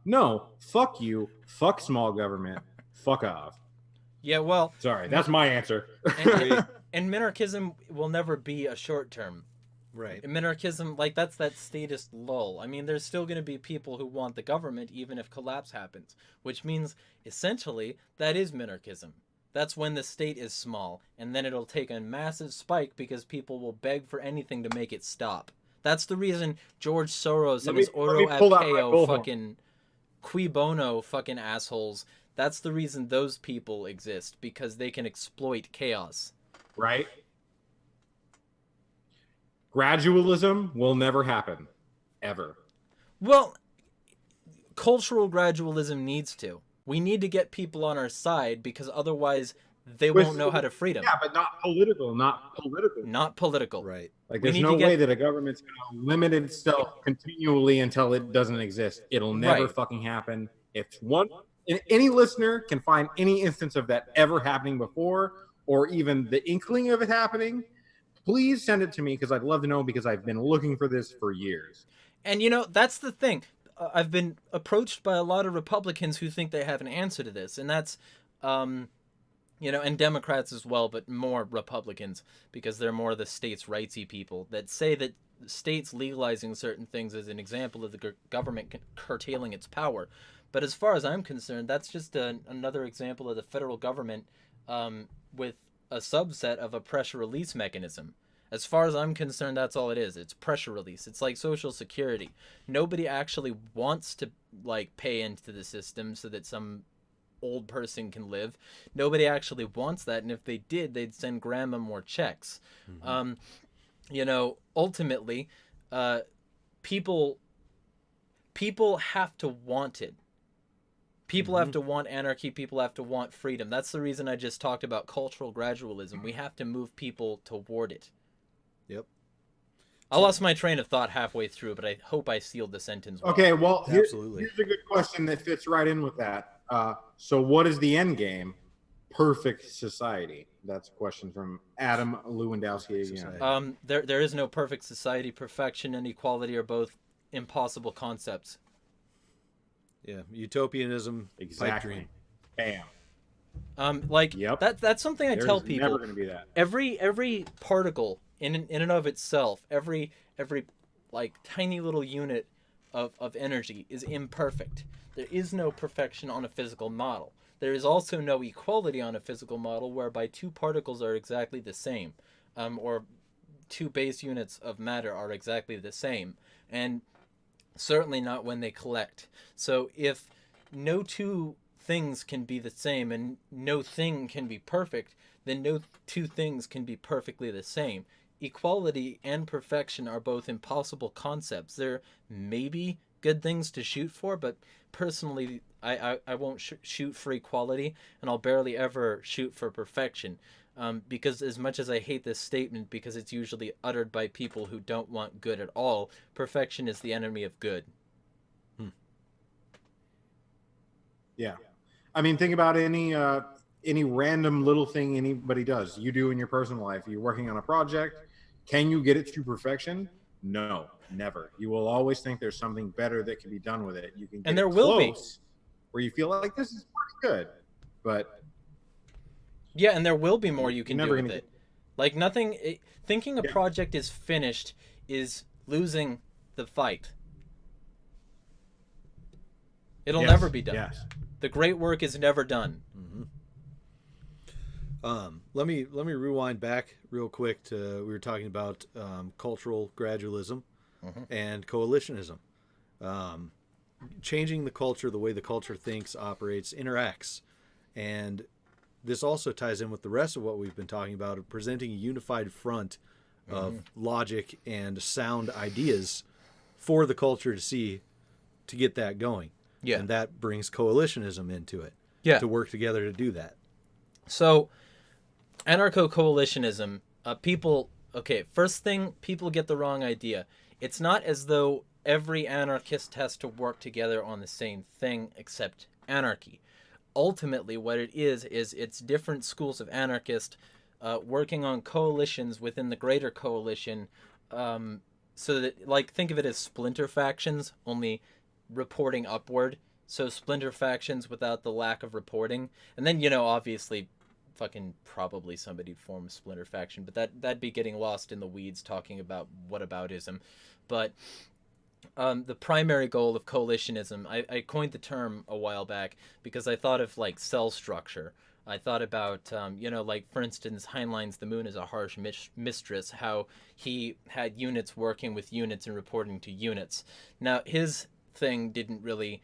No, fuck you, fuck small government, fuck off. Yeah, well, Sorry, that's my answer. and minarchism will never be a short term. Right. Minarchism, like, that's that statist lull. I mean, there's still going to be people who want the government even if collapse happens, which means essentially that is minarchism. That's when the state is small, and then it'll take a massive spike because people will beg for anything to make it stop. That's the reason George Soros and his Oro Apeo fucking cui bono fucking assholes, that's the reason those people exist, because they can exploit chaos. Right? Gradualism will never happen. Ever. Well, cultural gradualism needs to. We need to get people on our side because otherwise they won't know how to freedom. Yeah, but not political. Not political. Right. Like, there's no way that a government's going to limit itself continually until it doesn't exist. It'll never fucking happen. If any listener can find any instance of that ever happening before, or even the inkling of it happening, please send it to me because I'd love to know, because I've been looking for this for years. And, you know, that's the thing. I've been approached by a lot of Republicans who think they have an answer to this, and that's, you know, and Democrats as well, but more Republicans, because they're more the states' rightsy people that say that states legalizing certain things is an example of the government curtailing its power. But as far as I'm concerned, that's just another example of the federal government with a subset of a pressure release mechanism. As far as I'm concerned, that's all it is. It's pressure release. It's like Social Security. Nobody actually wants to, like, pay into the system so that some old person can live. Nobody actually wants that, and if they did, they'd send grandma more checks. Mm-hmm. You know, ultimately, people have to want it. People have to want anarchy. People have to want freedom. That's the reason I just talked about cultural gradualism. We have to move people toward it. Yep. I lost my train of thought halfway through, but I hope I sealed the sentence well. Okay, well, here's Absolutely. a good question that fits right in with that. So what is the end game? Perfect society. That's a question from Adam Lewandowski again. There is no perfect society. Perfection and equality are both impossible concepts. Yeah, utopianism, Exactly. pipe dream. Bam. That's something I tell people. Never going to be that. Every particle in and of itself, every like tiny little unit of energy is imperfect. There is no perfection on a physical model. There is also no equality on a physical model whereby two particles are exactly the same, or two base units of matter are exactly the same, and certainly not when they collect. So if no two things can be the same and no thing can be perfect, then no two things can be perfectly the same. Equality and perfection are both impossible concepts. They're maybe good things to shoot for, but personally, I won't shoot for equality, and I'll barely ever shoot for perfection. Because as much as I hate this statement, because it's usually uttered by people who don't want good at all, perfection is the enemy of good. Yeah. I mean, think about any random little thing anybody does. You do in your personal life. You're working on a project. Can you get it to perfection? No, never. You will always think there's something better that can be done with it. You can get and there close, will be, where you feel like this is pretty good, but yeah, and there will be more you can do with it. Like nothing. Thinking a Yeah. project is finished is losing the fight. It'll Yes, never be done. Yes. The great work is never done. Let me rewind back real quick to, we were talking about cultural gradualism and coalitionism. Changing the culture, the way the culture thinks, operates, interacts. And this also ties in with the rest of what we've been talking about, of presenting a unified front of logic and sound ideas for the culture to see, to get that going. Yeah. And that brings coalitionism into it. Yeah. To work together to do that. So, anarcho-coalitionism, first thing, people get the wrong idea. It's not as though every anarchist has to work together on the same thing except anarchy. ultimately what it is it's different schools of anarchist working on coalitions within the greater coalition, so that, like, think of it as splinter factions, only reporting upward. So splinter factions without the lack of reporting. And then, obviously fucking probably somebody'd form a splinter faction, but that'd be getting lost in the weeds talking about whataboutism. But the primary goal of coalitionism, I coined the term a while back because I thought of, like, cell structure. I thought about, like, for instance, Heinlein's The Moon is a Harsh Mistress, how he had units working with units and reporting to units. Now, his thing didn't really...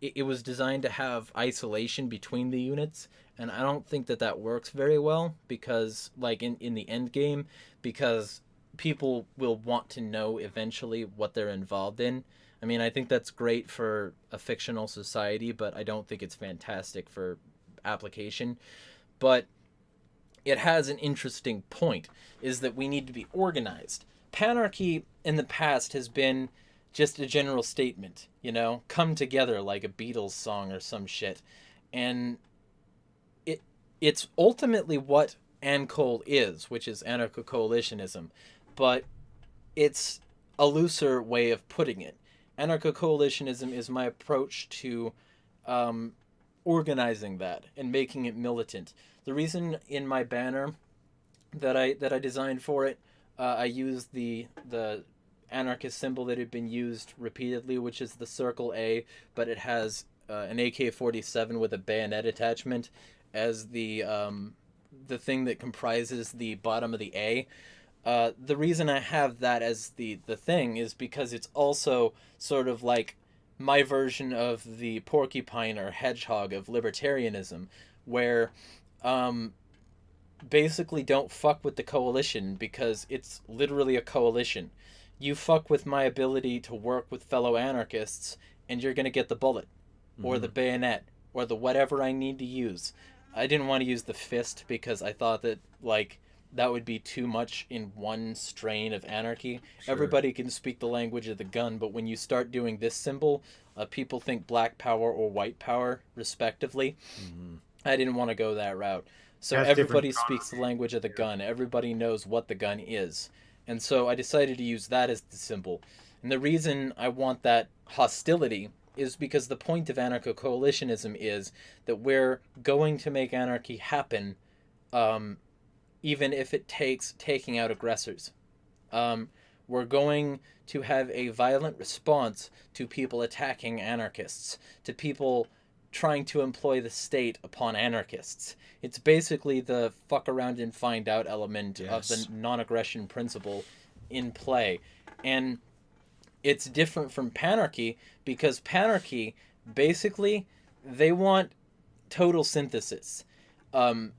it was designed to have isolation between the units, and I don't think that works very well because, like, in the end game, because people will want to know eventually what they're involved in. I mean, I think that's great for a fictional society, but I don't think it's fantastic for application. But it has an interesting point, is that we need to be organized. Panarchy in the past has been just a general statement, come together, like a Beatles song or some shit. And it's ultimately what ANCOL is, which is anarcho-coalitionism, but it's a looser way of putting it. Anarcho-coalitionism is my approach to organizing that and making it militant. The reason in my banner that I designed for it, I used the anarchist symbol that had been used repeatedly, which is the circle A, but it has an AK-47 with a bayonet attachment as the thing that comprises the bottom of the A. The reason I have that as the thing is because it's also sort of like my version of the porcupine or hedgehog of libertarianism, where basically don't fuck with the coalition because it's literally a coalition. You fuck with my ability to work with fellow anarchists and you're going to get the bullet or the bayonet or the whatever I need to use. I didn't want to use the fist because I thought that, like, that would be too much in one strain of anarchy. Sure. Everybody can speak the language of the gun, but when you start doing this symbol, people think black power or white power, respectively. I didn't want to go that route. So everybody speaks the language of the gun. Everybody knows what the gun is. And so I decided to use that as the symbol. And the reason I want that hostility is because the point of anarcho-coalitionism is that we're going to make anarchy happen, even if it takes taking out aggressors. We're going to have a violent response to people attacking anarchists, to people trying to employ the state upon anarchists. It's basically the fuck around and find out element of the non-aggression principle in play. And it's different from panarchy because panarchy, basically, they want total synthesis.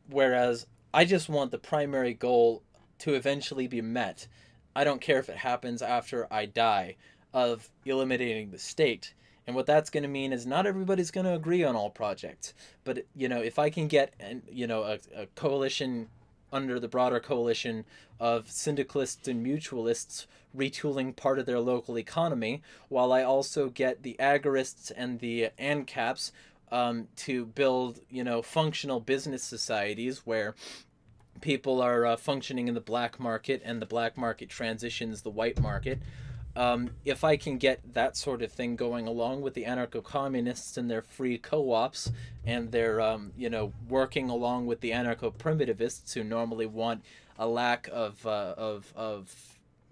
Whereas I just want the primary goal to eventually be met. I don't care if it happens after I die, of eliminating the state. And what that's going to mean is not everybody's going to agree on all projects. But, if I can get, a coalition under the broader coalition of syndicalists and mutualists retooling part of their local economy, while I also get the agorists and the ANCAPs to build, functional business societies where people are functioning in the black market and the black market transitions the white market. If I can get that sort of thing going along with the anarcho-communists and their free co-ops and their, working along with the anarcho-primitivists who normally want a lack of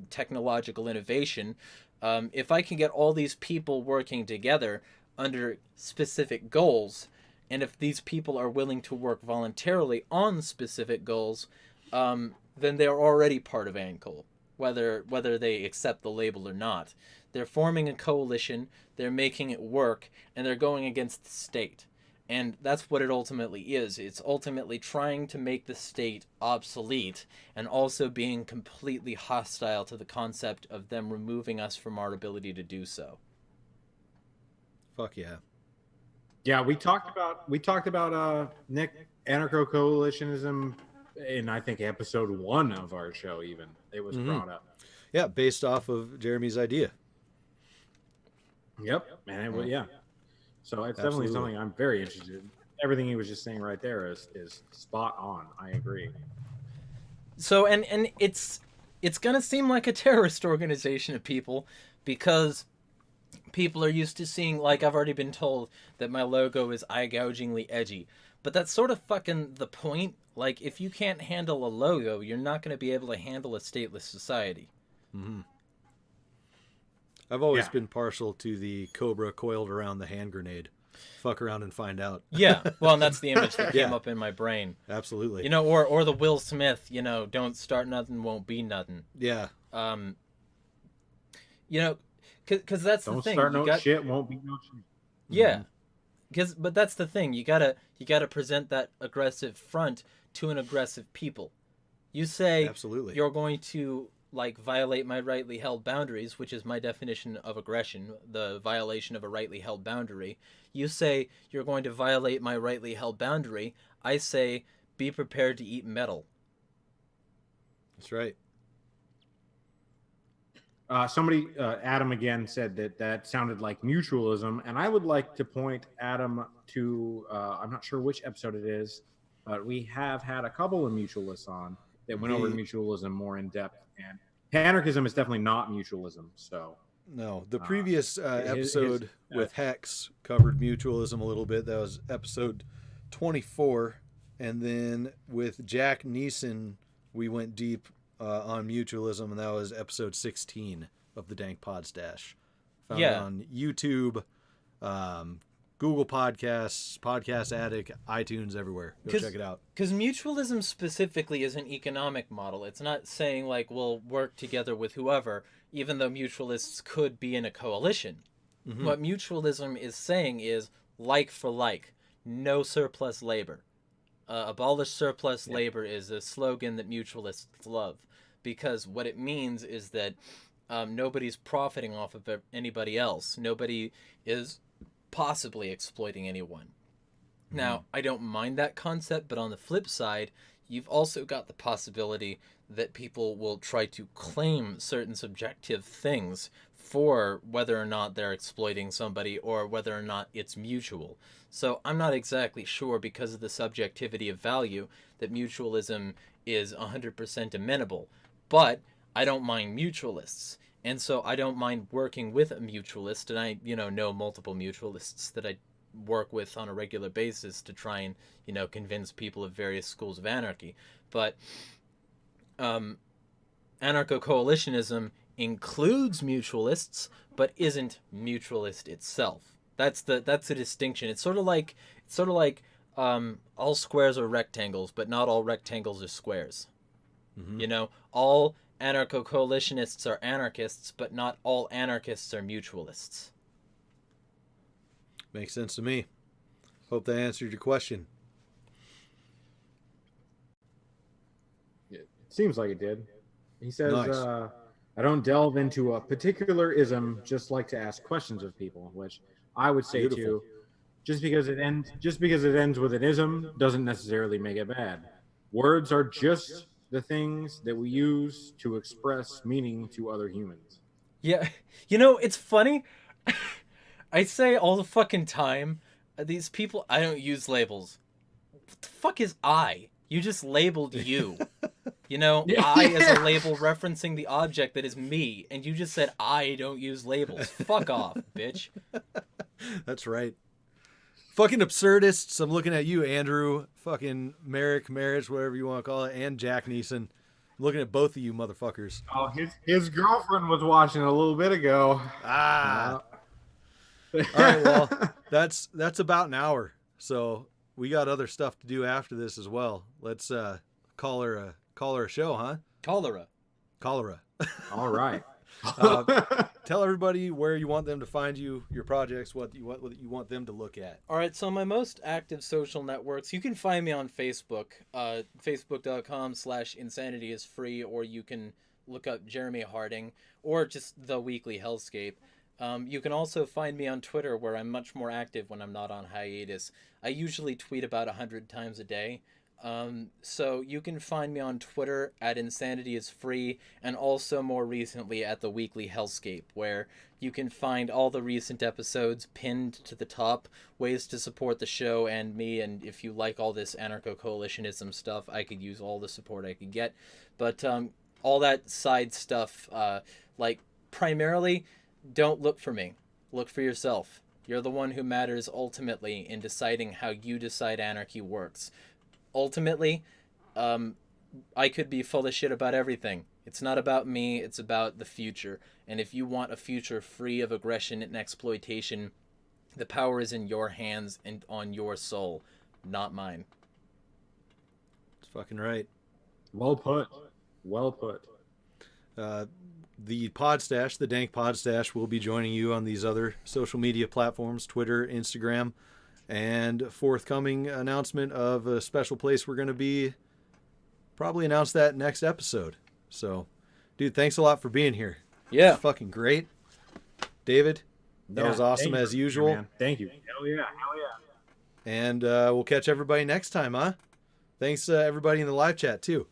technological innovation, if I can get all these people working together under specific goals, and if these people are willing to work voluntarily on specific goals, then they're already part of ANCOL. Whether they accept the label or not. They're forming a coalition, they're making it work, and they're going against the state. And that's what it ultimately is. It's ultimately trying to make the state obsolete and also being completely hostile to the concept of them removing us from our ability to do so. Fuck yeah. Yeah, we talked about Nick, anarcho-coalitionism in, I think, episode 1 of our show. Even it was brought up. Yeah, based off of Jeremy's idea. Yep, and So it's Absolutely. definitely something I'm very interested in. Everything he was just saying right there is spot on. I agree. So and it's gonna seem like a terrorist organization to people because people are used to seeing, like, I've already been told that my logo is eye-gougingly edgy. But that's sort of fucking the point. Like, if you can't handle a logo, you're not going to be able to handle a stateless society. Mm-hmm. I've always been partial to the cobra coiled around the hand grenade. Fuck around and find out. Yeah, well, and that's the image that came up in my brain. Absolutely. You know, or the Will Smith, you know, don't start nothing, won't be nothing. Yeah. You know, because that's the thing. Don't start no shit, won't be no shit. Yeah, but that's the thing. You gotta present that aggressive front to an aggressive people. You say Absolutely. You're going to, like, violate my rightly held boundaries, which is my definition of aggression, the violation of a rightly held boundary. You say you're going to violate my rightly held boundary. I say be prepared to eat metal. That's right. Somebody, Adam again, said that sounded like mutualism, and I would like to point Adam to, I'm not sure which episode it is, but we have had a couple of mutualists on that went over mutualism more in depth, and anarchism is definitely not mutualism. So no, the previous episode with Hex covered mutualism a little bit. That was episode 24, and then with Jack Neeson, we went deep on mutualism, and that was episode 16 of the Dank Podstash. Found it on YouTube, Google Podcasts, Podcast Addict, iTunes, everywhere. Go check it out. Because mutualism specifically is an economic model. It's not saying, like, we'll work together with whoever, even though mutualists could be in a coalition. Mm-hmm. What mutualism is saying is like for like, no surplus labor. Abolish surplus labor is a slogan that mutualists love, because what it means is that nobody's profiting off of anybody else. Nobody is possibly exploiting anyone. Mm-hmm. Now, I don't mind that concept, but on the flip side, you've also got the possibility that people will try to claim certain subjective things for whether or not they're exploiting somebody or whether or not it's mutual. So I'm not exactly sure, because of the subjectivity of value, that mutualism is 100% amenable. But I don't mind mutualists. And so I don't mind working with a mutualist, and I, know multiple mutualists that I work with on a regular basis to try and, convince people of various schools of anarchy. But anarcho-coalitionism includes mutualists, but isn't mutualist itself. That's the distinction. It's sort of like all squares are rectangles, but not all rectangles are squares. Mm-hmm. All anarcho-coalitionists are anarchists, but not all anarchists are mutualists. Makes sense to me. Hope that answered your question. It seems like it did. He says, Nice. I don't delve into a particular ism, just like to ask questions of people, which I would say Beautiful. just because it ends with an ism doesn't necessarily make it bad. Words are just the things that we use to express meaning to other humans. Yeah, it's funny. I say all the fucking time, these people, I don't use labels. What the fuck is I? You just labeled you. I as a label referencing the object that is me, and you just said I don't use labels. Fuck off, bitch. That's right. Fucking absurdists. I'm looking at you, Andrew. Fucking Merrick, Marriage, whatever you want to call it, and Jack Neeson. I'm looking at both of you motherfuckers. Oh, his girlfriend was watching a little bit ago. All right, well, that's about an hour. So we got other stuff to do after this as well. Let's call her a show, huh? Cholera. All right. Tell everybody where you want them to find you, your projects, what you want them to look at. All right, so my most active social networks, you can find me on Facebook. Facebook.com/insanity is free, or you can look up Jeremy Harding, or just The Weekly Hellscape. You can also find me on Twitter, where I'm much more active when I'm not on hiatus. I usually tweet about 100 times a day. So you can find me on Twitter at Insanity is Free, and also more recently at the Weekly Hellscape, where you can find all the recent episodes pinned to the top, ways to support the show and me, and if you like all this anarcho-coalitionism stuff, I could use all the support I could get. But all that side stuff, like, primarily, don't look for me. Look for yourself. You're the one who matters ultimately in deciding how you decide anarchy works. Ultimately, I could be full of shit about everything. It's not about me, it's about the future. And if you want a future free of aggression and exploitation, the power is in your hands and on your soul, not mine. It's fucking right. Well put. Well put. The Podstash, the Dank Podstash, will be joining you on these other social media platforms, Twitter, Instagram, and forthcoming announcement of a special place we're going to be. Probably announce that next episode. So, dude, thanks a lot for being here. Yeah. It's fucking great. David, that was awesome as usual. Man. Thank you. Hell yeah. Hell yeah. And we'll catch everybody next time, huh? Thanks, everybody in the live chat, too.